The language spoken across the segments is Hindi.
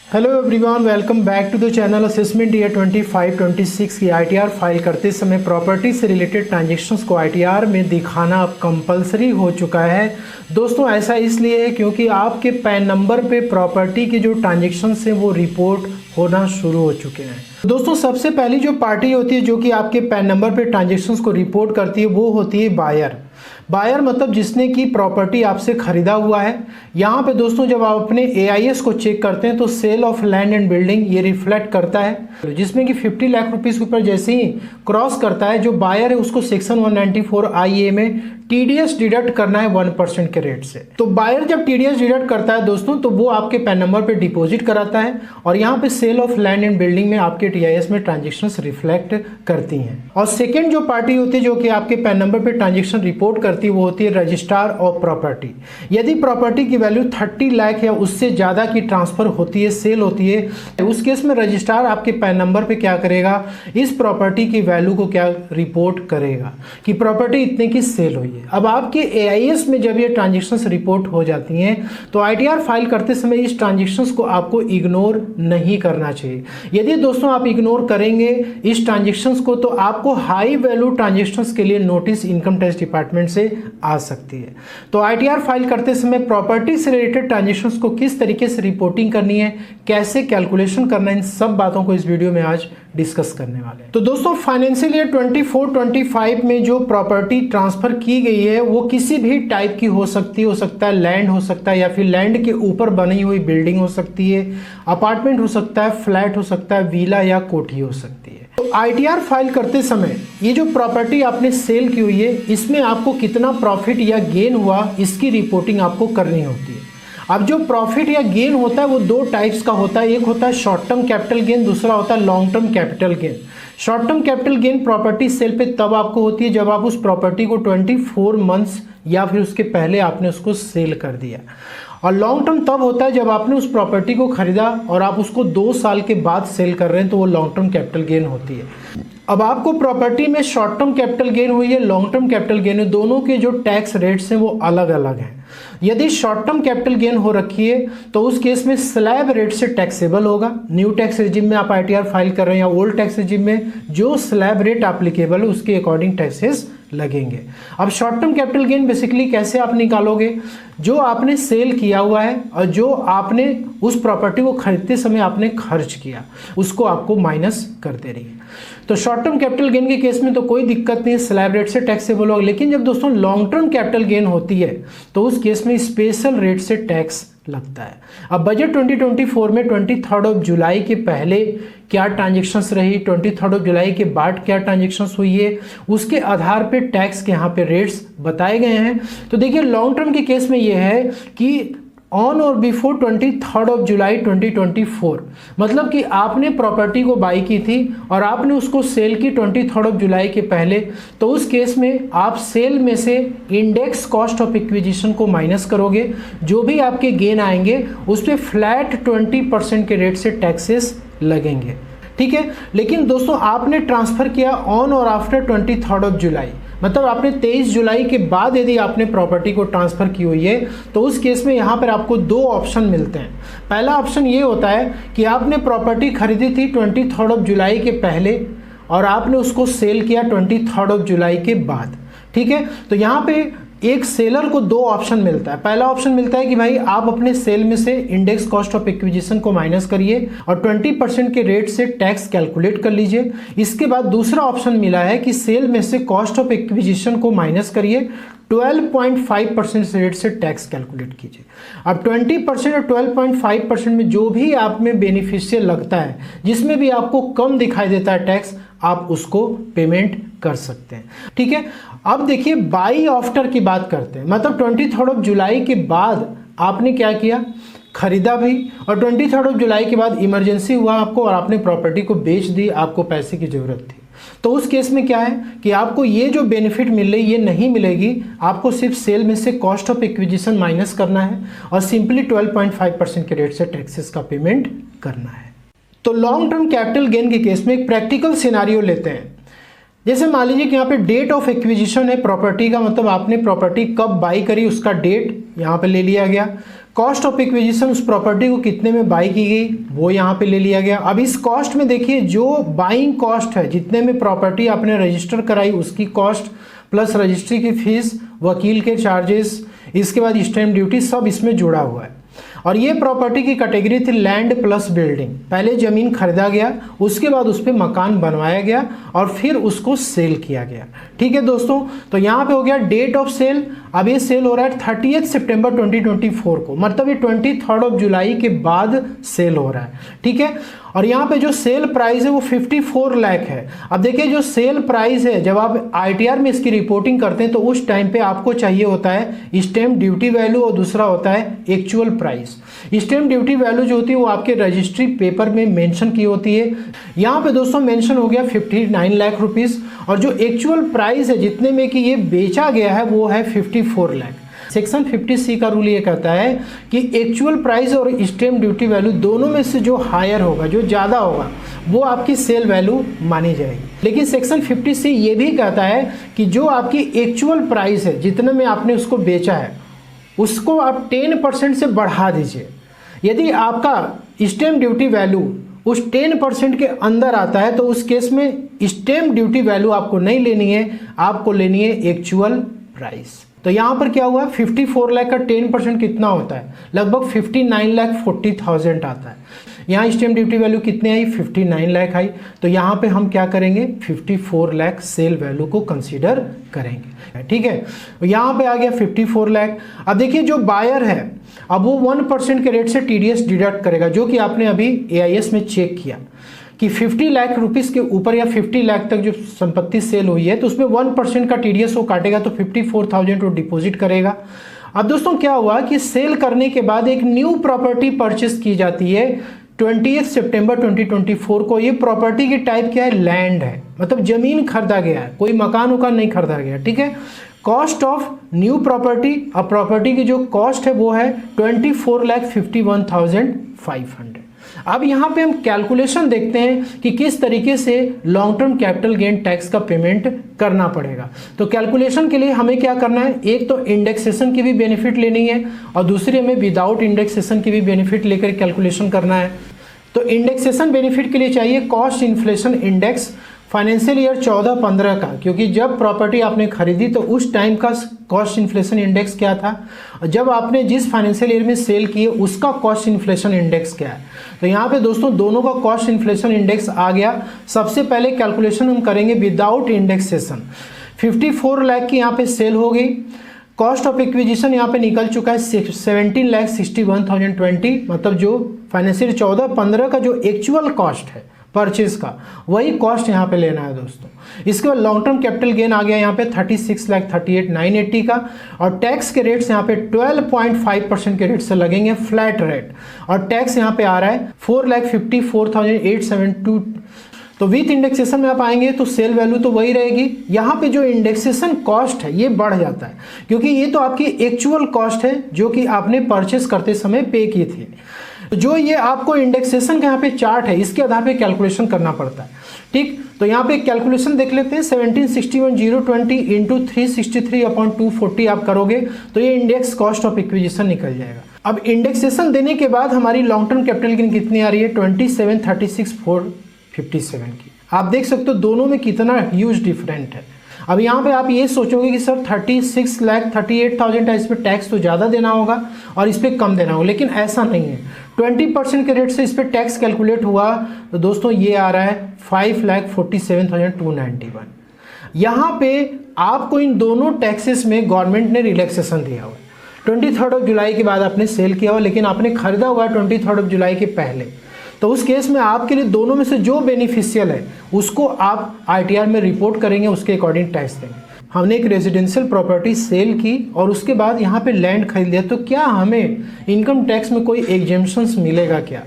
Hello everyone, welcome back to the channel. Assessment year 25-26 की आईटीआर फाइल करते समय प्रॉपर्टी से रिलेटेड ट्रांजेक्शन्स को आईटीआर में दिखाना अब कंपलसरी हो चुका है। दोस्तों ऐसा इसलिए है क्योंकि आपके पैन नंबर पे प्रॉपर्टी के जो ट्रांजेक्शन्स हैं वो रिपोर्ट होना शुरू हो चुके हैं। दोस्तों सबसे पहली जो पार्टी होती है जो कि आपके पैन नंबर पे ट्रांजेक्शन्स को रिपोर्ट करती है वो होती है बायर। बायर मतलब जिसने की प्रॉपर्टी आपसे खरीदा हुआ है। यहाँ पे दोस्तों जब आप अपने AIS को चेक करते हैं तो sale of land and building ये रिफ्लेक्ट करता है, जिसमें कि 50 लाख रुपीस के ऊपर जैसे ही क्रॉस करता है जो बायर है उसको सेक्शन 194 IA में TDS डिडक्ट करना है 1% के रेट से। तो बायर जब TDS डिडक्ट करता है दोस्तों तो वो आपके पैन नंबर पे डिपॉजिट कराता है और यहाँ पे sale of land and building में आपके TIS में ट्रांजेक्शन्स रिफ्लेक्ट करती हैं। और सेकेंड जो पार्टी होती है जो कि आपके पैन नंबर पे ट्रांजेक्शन रिपोर्ट करती है वो होती है रजिस्ट्रार ऑफ प्रॉपर्टी। यदि प्रॉपर्टी की वैल्यू 30 लाख या उससे ज़्यादा की ट्रांसफर होती है, सेल होती है, उस केस में रजिस्ट्रार आपके पैन नंबर पे क्या करेगा, इस प्रॉपर्टी की वैल्यू को क्या रिपोर्ट करेगा कि प्रॉपर्टी इतने की सेल हुई है। अब आपके AIS में जब ये ट्रांजेक्शन्स रिपोर्ट हो जाती हैं तो ITR फाइल करते समय इस ट्रांजेक्शन्स को आपको इग्नोर नहीं करना चाहिए। यदि दोस्तों आप इग्नोर करेंगे इस ट्रांजेक्शन्स को तो आपको हाई वैल्यू ट्रांजेक्शन्स के लिए नोटिस इनकम टैक्स डिपार्टमेंट से आ सकती है। तो ITR फाइल करते समय प्रॉपर्टी से रिलेटेड ट्रांजेक्शन्स को किस तरीके से रिपोर्टिंग करनी है, कैसे कैलकुलेशन करना है, इन सब बातों को इस वीडियो में आज डिस्कस करने वाले हैं। तो दोस्तों फाइनेंशियल ईयर 24-25 में जो प्रॉपर्टी ट्रांसफर की गई है वो किसी भी टाइप की हो सकती है। हो सकता है लैंड हो सकता है या फिर लैंड के ऊपर बनी हुई बिल्डिंग हो सकती है, अपार्टमेंट हो सकता है, फ्लैट हो सकता है, विला या कोठी हो सकती है। तो ITR फाइल करते समय ये जो प्रॉपर्टी आपने सेल की हुई है इसमें आपको कितना प्रॉफिट या गेन हुआ इसकी रिपोर्टिंग आपको करनी होती है। अब जो प्रॉफिट या गेन होता है वो दो टाइप्स का होता है, एक होता है शॉर्ट टर्म कैपिटल गेन, दूसरा होता है long term capital gain. Short term capital gain property sale पे तब आपको होती है जब आप उस प्रॉपर्टी को 24 मंथ्स या फिर उसके पहले आपने उसको सेल कर दिया, और लॉन्ग टर्म तब होता है जब आपने उस प्रॉपर्टी को खरीदा और आप उसको 2 साल के बाद सेल कर रहे हैं तो वो लॉन्ग टर्म कैपिटल गेन होती है। अब आपको प्रॉपर्टी में शॉर्ट टर्म कैपिटल गेन हुई है, लॉन्ग टर्म कैपिटल गेन है, दोनों के जो टैक्स रेट्स हैं वो अलग अलग हैं। यदि शॉर्ट टर्म कैपिटल गेन हो रखी है तो उस केस में स्लैब रेट से टैक्सेबल होगा। न्यू टैक्स रिजिम में आप ITR फाइल कर रहे हैं या ओल्ड टैक्स रिजिम में जो स्लैब रेट एप्लीकेबल है उसके अकॉर्डिंग टैक्सेस लगेंगे। अब short term capital gain basically कैसे आप निकालोगे, जो आपने सेल किया हुआ है और जो आपने उस प्रॉपर्टी को खरीदते समय आपने खर्च किया उसको आपको माइनस करते रहिए। तो शॉर्ट टर्म कैपिटल गेन के केस में तो कोई दिक्कत नहीं है, स्लैब रेट से टैक्सेबल होगा। लेकिन जब दोस्तों लॉन्ग टर्म कैपिटल गेन होती है तो उस केस में स्पेशल रेट से टैक्स लगता है। अब बजट 2024 में 23 जुलाई के पहले क्या ट्रांजेक्शन्स रही, 23 जुलाई के बाद क्या ट्रांजेक्शन्स हुई है, उसके आधार पे टैक्स के यहाँ पे रेट्स बताए गए हैं। तो देखिए लॉन्ग टर्म के केस में ये है कि ऑन और बिफोर 23 जुलाई 2024, मतलब कि आपने प्रॉपर्टी को बाई की थी और आपने उसको सेल की 23 जुलाई के पहले, तो उस केस में आप सेल में से इंडेक्स कॉस्ट ऑफ एक्विजिशन को माइनस करोगे, जो भी आपके गेन आएंगे उस पर फ्लैट 20% के रेट से टैक्सेस लगेंगे, ठीक है। लेकिन दोस्तों आपने ट्रांसफ़र किया ऑन और आफ्टर 23 जुलाई, मतलब आपने 23 जुलाई के बाद यदि आपने प्रॉपर्टी को ट्रांसफ़र की हुई है तो उस केस में यहाँ पर आपको 2 ऑप्शन मिलते हैं। पहला ऑप्शन ये होता है कि आपने प्रॉपर्टी खरीदी थी 23 जुलाई के पहले और आपने उसको सेल किया 23 जुलाई के बाद, ठीक है। तो यहाँ पे एक सेलर को 2 ऑप्शन मिलता है। पहला ऑप्शन मिलता है कि भाई आप अपने सेल में से इंडेक्स कॉस्ट ऑफ एक्विजिशन को माइनस करिए और 20% के रेट से टैक्स कैलकुलेट कर लीजिए। इसके बाद दूसरा ऑप्शन मिला है कि सेल में से कॉस्ट ऑफ एक्विजिशन को माइनस करिए, 12.5% रेट से टैक्स कैलकुलेट कीजिए। अब 20% और 12.5% में जो भी आप में बेनिफिशियल लगता है, जिसमें भी आपको कम दिखाई देता है टैक्स, आप उसको पेमेंट कर सकते हैं, ठीक है। अब देखिए बाई आफ्टर की बात करते हैं, मतलब 23 जुलाई के बाद आपने क्या किया, खरीदा भी, और 23 जुलाई के बाद इमरजेंसी हुआ आपको और आपने प्रॉपर्टी को बेच दी, आपको पैसे की ज़रूरत थी। तो उस केस में क्या है कि आपको ये जो बेनिफिट मिल रही ये नहीं मिलेगी, आपको सिर्फ सेल में से कॉस्ट ऑफ एक्विजिशन माइनस करना है और सिंपली 12.5% के रेट से टैक्सेस का पेमेंट करना है। तो लॉन्ग टर्म कैपिटल गेन के केस में एक प्रैक्टिकल सिनारियो लेते हैं। जैसे मान लीजिए कि यहाँ पे डेट ऑफ एक्विजिशन है प्रॉपर्टी का, मतलब आपने प्रॉपर्टी कब बाई करी उसका डेट यहाँ पे ले लिया गया। कॉस्ट ऑफ एक्विजिशन उस प्रॉपर्टी को कितने में बाई की गई वो यहाँ पे ले लिया गया। अब इस कॉस्ट में देखिए जो बाइंग कॉस्ट है, जितने में प्रॉपर्टी आपने रजिस्टर कराई उसकी कॉस्ट प्लस रजिस्ट्री की फीस, वकील के चार्जेस, इसके बाद स्टैम्प ड्यूटी, सब इसमें जुड़ा हुआ है। और ये प्रॉपर्टी की कैटेगरी थी लैंड प्लस बिल्डिंग। पहले ज़मीन खरीदा गया, उसके बाद उस पर मकान बनवाया गया और फिर उसको सेल किया गया। ठीक है दोस्तों, तो यहाँ पे हो गया डेट ऑफ सेल। अब ये सेल हो रहा है 30 सितंबर 2024 को, मतलब ये 23 जुलाई के बाद सेल हो रहा है। ठीक है, और यहाँ पे जो सेल प्राइस है वो 54 लाख है। अब देखिए जो सेल प्राइस है, जब आप ITR में इसकी रिपोर्टिंग करते हैं तो उस टाइम पे आपको चाहिए होता है स्टैम्प ड्यूटी वैल्यू और दूसरा होता है actual price. Stamp duty value जो होती है वो आपके रजिस्ट्री पेपर में मेंशन की होती है। यहाँ पे दोस्तों मेंशन हो गया 59 लाख रुपीस, और जो एक्चुअल प्राइस है जितने में कि ये बेचा गया है वो है 54 लाख। सेक्शन 50C का रूल ये कहता है कि एक्चुअल प्राइस और स्टैम्प ड्यूटी वैल्यू दोनों में से जो हायर होगा, जो ज़्यादा होगा, वो आपकी सेल वैल्यू मानी जाएगी। लेकिन सेक्शन 50C ये भी कहता है कि जो आपकी एक्चुअल प्राइस है, जितने में आपने उसको बेचा है, उसको आप 10% से बढ़ा दीजिए। यदि आपका स्टैम्प ड्यूटी वैल्यू उस 10% के अंदर आता है तो उस केस में स्टैम्प ड्यूटी वैल्यू आपको नहीं लेनी है, आपको लेनी है एक्चुअल प्राइस। तो यहाँ पर क्या हुआ, 54 लाख का 10% कितना होता है, लगभग 59,40,000 आता है। यहाँ स्टैम्प ड्यूटी वैल्यू कितनी आई, 59 लाख आई। तो यहाँ पे हम क्या करेंगे, 54 लाख सेल वैल्यू को कंसीडर करेंगे। ठीक है, यहाँ पे आ गया 54 लाख। अब देखिए जो बायर है, अब वो 1% के रेट से TDS डिडक्ट करेगा, जो कि आपने अभी AIS में चेक किया कि 50 लाख रुपीस के ऊपर या 50 लाख तक जो संपत्ति सेल हुई है तो उसमें 1% का TDS वो काटेगा, तो 54,000 वो डिपॉजिट करेगा। अब दोस्तों क्या हुआ कि सेल करने के बाद एक न्यू प्रॉपर्टी परचेस की जाती है 20 सितंबर 2024 को। ये प्रॉपर्टी की टाइप क्या है, लैंड है, मतलब जमीन खरीदा गया है, कोई मकान उकान नहीं खरीदा गया। ठीक है, कॉस्ट ऑफ न्यू प्रॉपर्टी, अब प्रॉपर्टी की जो कॉस्ट है वो है 24,51,500। अब यहाँ पे हम कैलकुलेशन देखते हैं कि किस तरीके से long term capital gain tax का पेमेंट करना पड़ेगा। तो कैलकुलेशन के लिए हमें क्या करना है, एक तो इंडेक्सेशन की भी बेनिफिट लेनी है और दूसरी हमें विदाउट इंडेक्सेशन की भी बेनिफिट लेकर कैलकुलेशन करना है। तो इंडेक्सेशन बेनिफिट के लिए चाहिए cost inflation index financial year 14-15 का, क्योंकि जब प्रॉपर्टी आपने खरीदी तो उस टाइम का कॉस्ट इन्फ्लेशन इंडेक्स क्या था, और जब आपने जिस फाइनेंशियल ईयर में सेल किए उसका कॉस्ट इन्फ्लेशन इंडेक्स क्या है। तो यहाँ पे दोस्तों दोनों का कॉस्ट इन्फ्लेशन इंडेक्स आ गया। सबसे पहले कैलकुलेशन हम करेंगे विदाउट इंडेक्सेशन। 54 लाख की यहाँ पे सेल हो गई। कॉस्ट ऑफ एक्विजिशन यहाँ पे निकल चुका है 17,61,020, मतलब जो फाइनेंशियल 14-15 का जो एक्चुअल कॉस्ट है परचेज का, वही कॉस्ट यहाँ पे लेना है दोस्तों। इसके बाद लॉन्ग टर्म कैपिटल गेन आ गया यहाँ पे 36,38,980 का, और टैक्स के रेट्स यहाँ पे 12.5% के रेट से लगेंगे, फ्लैट रेट। और टैक्स यहाँ पे आ रहा है 4,54,872। तो विथ इंडेक्सेशन में आप आएंगे तो सेल वैल्यू तो वही रहेगी। यहाँ पे जो इंडेक्सेशन कॉस्ट है ये बढ़ जाता है, क्योंकि ये तो आपकी एक्चुअल कॉस्ट है जो कि आपने परचेस करते समय पे की थी। जो ये आपको इंडेक्सेशन का यहाँ पे चार्ट है, इसके आधार पे कैलकुलेशन करना पड़ता है। ठीक, तो यहाँ पे कैलकुलेशन देख लेते हैं। 1761,020 इंटू 363/240 आप करोगे तो ये इंडेक्स कॉस्ट ऑफ एक्विजिशन निकल जाएगा। अब इंडेक्सेशन देने के बाद हमारी लॉन्ग टर्म कैपिटल गेन कितनी आ रही है, 27,36,457 की। आप देख सकते हो दोनों में कितना ह्यूज डिफरेंट है। अब यहाँ पे आप ये सोचोगे कि सर 36,38,000 है, इस पर टैक्स तो ज़्यादा देना होगा और इस पर कम देना होगा, लेकिन ऐसा नहीं है। 20% के रेट से इस पर टैक्स कैलकुलेट हुआ तो दोस्तों ये आ रहा है 5,47,291। यहाँ पे आपको इन दोनों टैक्सेस में गवर्नमेंट ने रिलैक्सेशन दिया हुआ है। 23 जुलाई के बाद आपने सेल किया हुआ, लेकिन आपने खरीदा हुआ 23 जुलाई के पहले, तो उस केस में आपके लिए दोनों में से जो बेनिफिशियल है उसको आप ITR में रिपोर्ट करेंगे, उसके अकॉर्डिंग टैक्स देंगे। हमने एक रेजिडेंशियल प्रॉपर्टी सेल की और उसके बाद यहाँ पे लैंड खरीद लिया, तो क्या हमें इनकम टैक्स में कोई एग्जेम्पशंस मिलेगा क्या?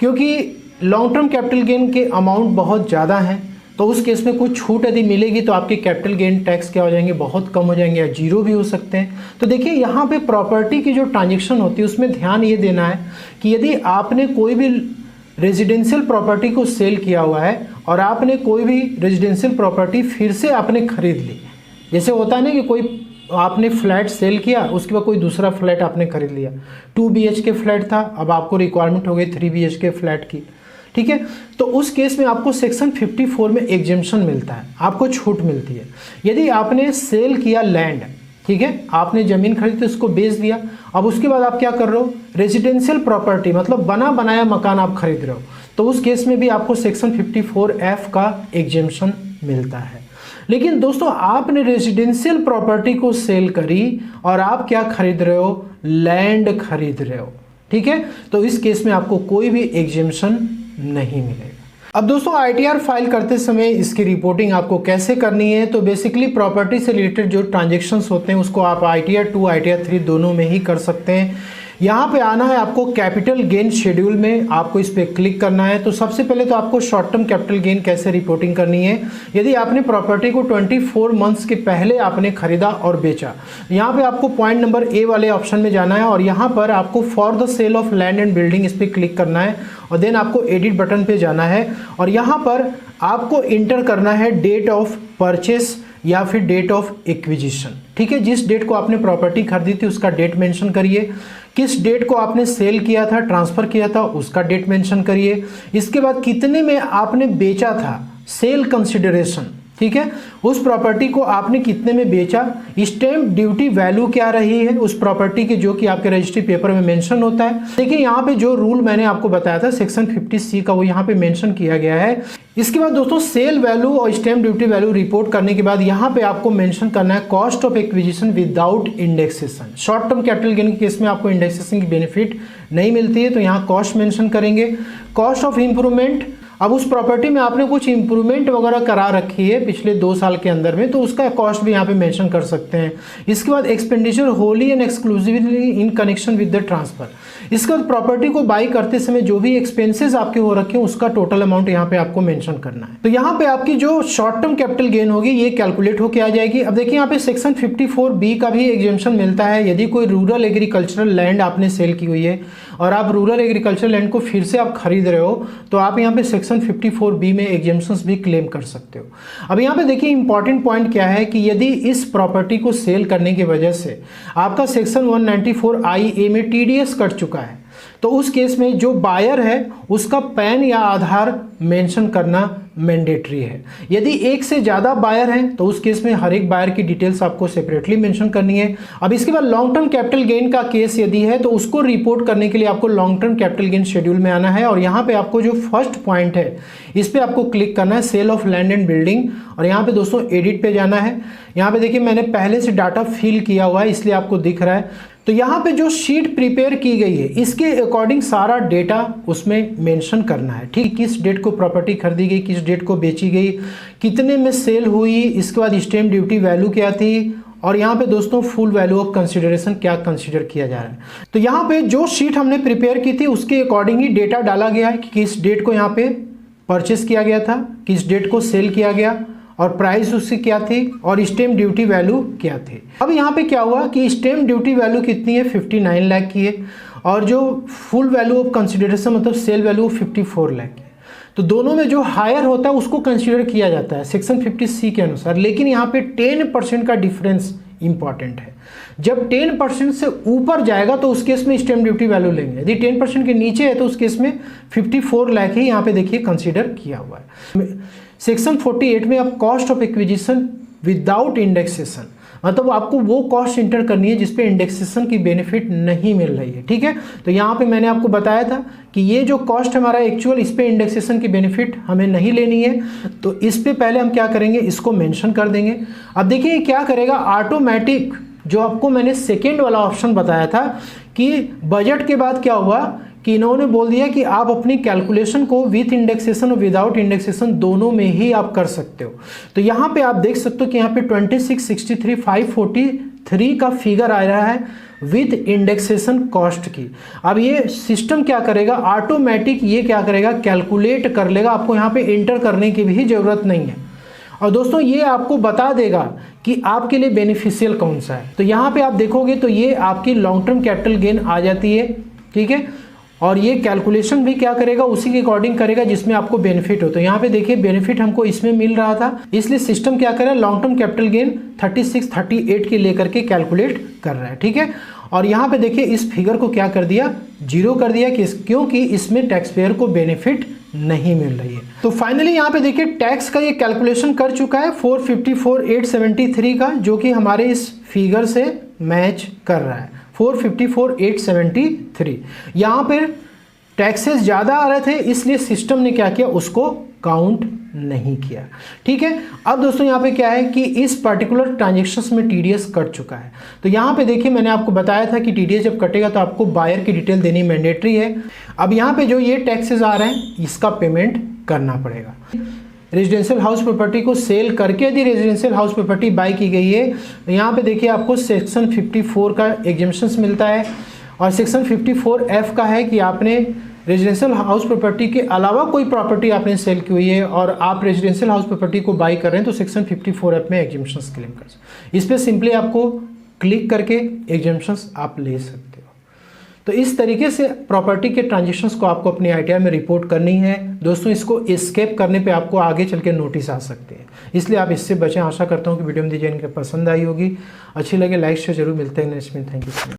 क्योंकि लॉन्ग टर्म कैपिटल गेन के अमाउंट बहुत ज़्यादा हैं, तो उस केस में कुछ छूट यदि मिलेगी तो आपके कैपिटल गेन टैक्स क्या हो जाएंगे, बहुत कम हो जाएंगे या जीरो भी हो सकते हैं। तो देखिए यहाँ पे प्रॉपर्टी की जो ट्रांजेक्शन होती है उसमें ध्यान ये देना है कि यदि आपने कोई भी रेजिडेंशियल प्रॉपर्टी को सेल किया हुआ है और आपने कोई भी रेजिडेंशियल प्रॉपर्टी फिर से आपने खरीद ली, जैसे होता है ना कि कोई आपने फ्लैट सेल किया, उसके बाद कोई दूसरा फ्लैट आपने खरीद लिया, 2 BHK फ्लैट था, अब आपको रिक्वायरमेंट हो गई 3 BHK फ्लैट की, ठीक है, तो उस केस में आपको सेक्शन 54 में एग्जेम्पशन मिलता है, आपको छूट मिलती है। यदि आपने सेल किया लैंड, ठीक है, आपने ज़मीन खरीदी उसको बेच दिया, अब उसके बाद आप क्या कर रहे हो, रेजिडेंशियल प्रॉपर्टी मतलब बना बनाया मकान आप खरीद रहे हो, तो उस केस में भी आपको सेक्शन 54F का एग्जेम्पशन मिलता है। लेकिन दोस्तों आपने रेजिडेंशियल प्रॉपर्टी को सेल करी और आप क्या खरीद रहे हो, लैंड खरीद रहे हो, ठीक है, तो इस केस में आपको कोई भी एग्जेम्पशन नहीं मिलेगा। अब दोस्तों ITR फाइल करते समय इसकी रिपोर्टिंग आपको कैसे करनी है, तो बेसिकली प्रॉपर्टी से रिलेटेड जो ट्रांजैक्शंस होते हैं उसको आप ITR 2 ITR 3 दोनों में ही कर सकते हैं। यहाँ पे आना है आपको कैपिटल गेन शेड्यूल में, आपको इस पर क्लिक करना है। तो सबसे पहले तो आपको शॉर्ट टर्म कैपिटल गेन कैसे रिपोर्टिंग करनी है, यदि आपने प्रॉपर्टी को 24 मंथ्स के पहले आपने खरीदा और बेचा, यहाँ पे आपको पॉइंट नंबर A वाले ऑप्शन में जाना है और यहाँ पर आपको for the sale of land and building इस पर क्लिक करना है और देन आपको एडिट बटन पे जाना है और यहाँ पर आपको इंटर करना है डेट ऑफ परचेस या फिर डेट ऑफ एक्विजिशन, ठीक है, जिस डेट को आपने प्रॉपर्टी खरीदी थी उसका डेट मेंशन करिए, किस डेट को आपने सेल किया था, ट्रांसफर किया था, उसका डेट मेंशन करिए, इसके बाद कितने में आपने बेचा था, सेल कंसिडरेशन, ठीक है, उस प्रॉपर्टी को आपने कितने में बेचा, स्टैम्प ड्यूटी वैल्यू क्या रही है उस प्रॉपर्टी की, जो कि आपके रजिस्ट्री पेपर में मेंशन होता है। देखिए यहाँ पे जो रूल मैंने आपको बताया था सेक्शन 50C का, वो यहाँ पे मेंशन किया गया है। इसके बाद दोस्तों सेल वैल्यू और स्टैम्प ड्यूटी वैल्यू रिपोर्ट करने के बाद यहाँ पे आपको मेंशन करना है cost of acquisition without indexation. Short term capital gain के केस में आपको इंडेक्सेशन की बेनिफिट नहीं मिलती है, तो यहाँ कॉस्ट मेंशन करेंगे। कॉस्ट ऑफ इंप्रूवमेंट, अब उस प्रॉपर्टी में आपने कुछ इंप्रूवमेंट वगैरह करा रखी है पिछले 2 साल के अंदर में, तो उसका कॉस्ट भी यहाँ पे मेंशन कर सकते हैं। इसके बाद expenditure Holi and exclusively in connection with the transfer, इसके बाद प्रॉपर्टी को बाई करते समय जो भी एक्सपेंसेस आपके हो रखे हैं उसका टोटल अमाउंट यहाँ पे आपको मेंशन करना है। तो यहाँ पे आपकी जो शॉर्ट टर्म कैपिटल गेन होगी ये कैलकुलेट होके आ जाएगी। अब देखिए यहाँ पे सेक्शन 54B का भी एग्जेम्पशन मिलता है। यदि कोई रूरल एग्रीकल्चरल लैंड आपने सेल की हुई है और आप रूरल एग्रीकल्चरल लैंड को फिर से आप खरीद रहे हो, तो आप यहाँ पे सेक्शन 54B में एग्जेम्पशंस भी क्लेम कर सकते हो। अब यहाँ पे देखिए इंपॉर्टेंट पॉइंट क्या है कि यदि इस प्रॉपर्टी को सेल करने की वजह से आपका सेक्शन 194IA में TDS कट चुका है, तो उस केस में जो बायर है उसका पैन या आधार मेंशन करना मैंडेटरी है। यदि एक से ज़्यादा बायर हैं तो उस केस में हर एक बायर की डिटेल्स आपको सेपरेटली मेंशन करनी है। अब इसके बाद लॉन्ग टर्म कैपिटल गेन का केस यदि है तो उसको रिपोर्ट करने के लिए आपको long term capital gain schedule में आना है और यहाँ पे आपको जो फर्स्ट पॉइंट है इस पर आपको क्लिक करना है, sale of land and building, और यहाँ पे दोस्तों एडिट पे जाना है। यहाँ पे देखिए मैंने पहले से डाटा फिल किया हुआ है इसलिए आपको दिख रहा है। तो यहाँ पे जो शीट प्रिपेयर की गई है इसके अकॉर्डिंग सारा डेटा उसमें मेंशन करना है, ठीक, किस डेट को प्रॉपर्टी खरीदी गई, किस डेट को बेची गई, कितने में सेल हुई, इसके बाद स्टैम्प ड्यूटी वैल्यू क्या थी, और यहाँ पे दोस्तों फुल वैल्यू ऑफ कंसिडरेशन क्या कंसीडर किया जा रहा है। तो यहाँ पे जो शीट हमने प्रिपेयर की थी उसके अकॉर्डिंग ही डेटा डाला गया है कि किस डेट को यहाँ पे परचेस किया गया था, किस डेट को सेल किया गया और प्राइस उसकी क्या थी और स्टैम्प ड्यूटी वैल्यू क्या थी। अब यहाँ पे क्या हुआ कि स्टैम्प ड्यूटी वैल्यू कितनी है, 59 लाख की है, और जो फुल वैल्यू ऑफ कंसिडरेशन मतलब सेल वैल्यू 54 लाख की है। तो दोनों में जो हायर होता है उसको कंसीडर किया जाता है सेक्शन 50C के अनुसार, लेकिन यहाँ पे 10% का डिफरेंस इंपॉर्टेंट है। जब 10% से ऊपर जाएगा तो उस केस में स्टैम्प ड्यूटी वैल्यू लेंगे, यदि 10% के नीचे है तो उस केस में 54 लाख ही यहाँ पे देखिए कंसीडर किया हुआ है। सेक्शन 48 में आप cost of acquisition without indexation, मतलब आपको वो कॉस्ट इंटर करनी है जिसपे इंडेक्सेशन की बेनिफिट नहीं मिल रही है, ठीक है। तो यहाँ पे मैंने आपको बताया था कि ये जो कॉस्ट हमारा एक्चुअल, इस पे इंडेक्सेशन की बेनिफिट हमें नहीं लेनी है, तो इस पे पहले हम क्या करेंगे, इसको मेंशन कर देंगे। अब देखिए क्या करेगा ऑटोमेटिक, जो आपको मैंने सेकेंड वाला ऑप्शन बताया था कि बजट के बाद क्या हुआ कि इन्होंने बोल दिया कि आप अपनी कैलकुलेशन को विथ इंडेक्सेशन और विदाउट इंडेक्सेशन दोनों में ही आप कर सकते हो। तो यहाँ पे आप देख सकते हो कि यहाँ पे 2663,543 का फिगर आ रहा है विथ इंडेक्सेशन कॉस्ट की। अब ये सिस्टम क्या करेगा, ऑटोमेटिक ये क्या करेगा, कैलकुलेट कर लेगा, आपको यहाँ पे इंटर करने की भी ज़रूरत नहीं है। और दोस्तों ये आपको बता देगा कि आपके लिए बेनिफिशियल कौन सा है। तो यहाँ पे आप देखोगे तो ये आपकी लॉन्ग टर्म कैपिटल गेन आ जाती है, ठीक है। और ये कैलकुलेशन भी क्या करेगा, उसी के अकॉर्डिंग करेगा जिसमें आपको बेनिफिट हो। तो यहाँ पे देखिए बेनिफिट हमको इसमें मिल रहा था, इसलिए सिस्टम क्या कर रहा है, लॉन्ग टर्म कैपिटल गेन 36 38 के लेकर के कैलकुलेट कर रहा है, ठीक है। और यहाँ पे देखिए इस फिगर को क्या कर दिया, जीरो कर दिया, क्योंकि इसमें टैक्स पेयर को बेनिफिट नहीं मिल रही है। तो फाइनली यहाँ पे देखिए टैक्स का ये कैलकुलेशन कर चुका है 454,873 का, जो कि हमारे इस फिगर से मैच कर रहा है 454,873। यहाँ पर टैक्सेस ज़्यादा आ रहे थे, इसलिए सिस्टम ने क्या किया, उसको काउंट नहीं किया, ठीक है। अब दोस्तों यहाँ पे क्या है कि इस पर्टिकुलर ट्रांजेक्शन्स में टीडीएस कट चुका है। तो यहाँ पे देखिए मैंने आपको बताया था कि टीडीएस जब कटेगा तो आपको बायर की डिटेल देनी मैंडेटरी है। अब यहाँ पे जो ये टैक्सेस आ रहे हैं इसका पेमेंट करना पड़ेगा। रेजिडेंशियल हाउस प्रॉपर्टी को सेल करके यदि रेजिडेंशियल हाउस प्रॉपर्टी बाय की गई है, तो यहाँ पे देखिए आपको सेक्शन 54 का एग्जेम्पशंस मिलता है, और सेक्शन 54F का है कि आपने रेजिडेंशियल हाउस प्रॉपर्टी के अलावा कोई प्रॉपर्टी आपने सेल की हुई है और आप रेजिडेंशियल हाउस प्रॉपर्टी को बाई कर रहे हैं, तो सेक्शन 54F में एग्जेम्पशंस क्लेम कर सकते। इस पर सिंपली आपको क्लिक करके एग्जेम्पशंस आप ले सकते हो। तो इस तरीके से प्रॉपर्टी के ट्रांजेक्शन्स को आपको अपनी आईटीआर में रिपोर्ट करनी है। दोस्तों इसको एस्केप करने पे आपको आगे चल के नोटिस आ सकते हैं, इसलिए आप इससे बचें। आशा करता हूँ कि वीडियो में दी जानकारी पसंद आई होगी, अच्छी लगे लाइक शेयर जरूर। मिलते हैं नेक्स्ट में, थैंक यू।